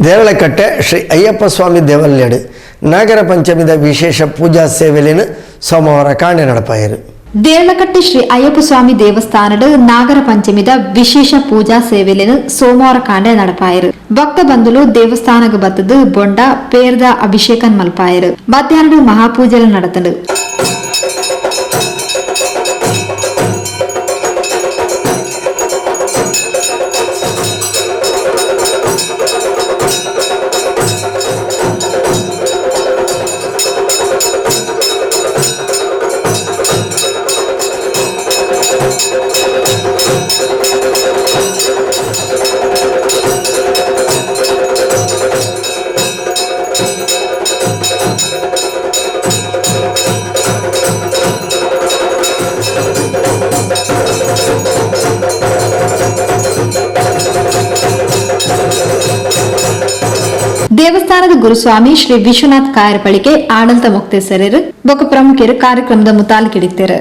ದೇವಳಕಟ್ಟೆ ಶ್ರೀ ಅಯ್ಯಪ್ಪ ಸ್ವಾಮಿ ದೇವಲ್ಯಡು ನಾಗರ ಪಂಚಮಿದ ವಿಶೇಷ ಪೂಜಾ ಸೇವೆಲಿನ ಸೋಮವಾರ ಕಾಣೆ ನಡಪಾಯರು. ದೇವಳಕಟ್ಟೆ ಶ್ರೀ ಅಯ್ಯಪ್ಪ ಸ್ವಾಮಿ ದೇವಸ್ಥಾನದ ನಾಗರ ಪಂಚಮಿದ ವಿಶೇಷ ಪೂಜಾ ಸೇವೆಲಿನ ಸೋಮವಾರ ಕಾಂಡೆ ನಡಪಾಯರು. ಭಕ್ತ ಬಂಧುಲು ದೇವಸ್ಥಾನಕ್ಕೆ ಬತ್ತದು ಬೊಂಡ ಪೇರ್ದ ಅಭಿಷೇಕನ್ ಮಲ್ಪಾಯರು. ಮಧ್ಯಾಹ್ನ ಮಹಾಪೂಜೆಲು ನಡೆತಂಡು. ದೇವಸ್ಥಾನದ ಗುರುಸ್ವಾಮಿ ಶ್ರೀ ವಿಶ್ವನಾಥ್ ಕಾಯರ್ಪಳಿಗೆ ಆಡಳಿತ ಮುಕ್ತೇಸರರು ಬೊಕ್ಕ ಪ್ರಮುಖರು ಕಾರ್ಯಕ್ರಮದ ಮುತಾಲಿಕಿಡಿತಾರೆ.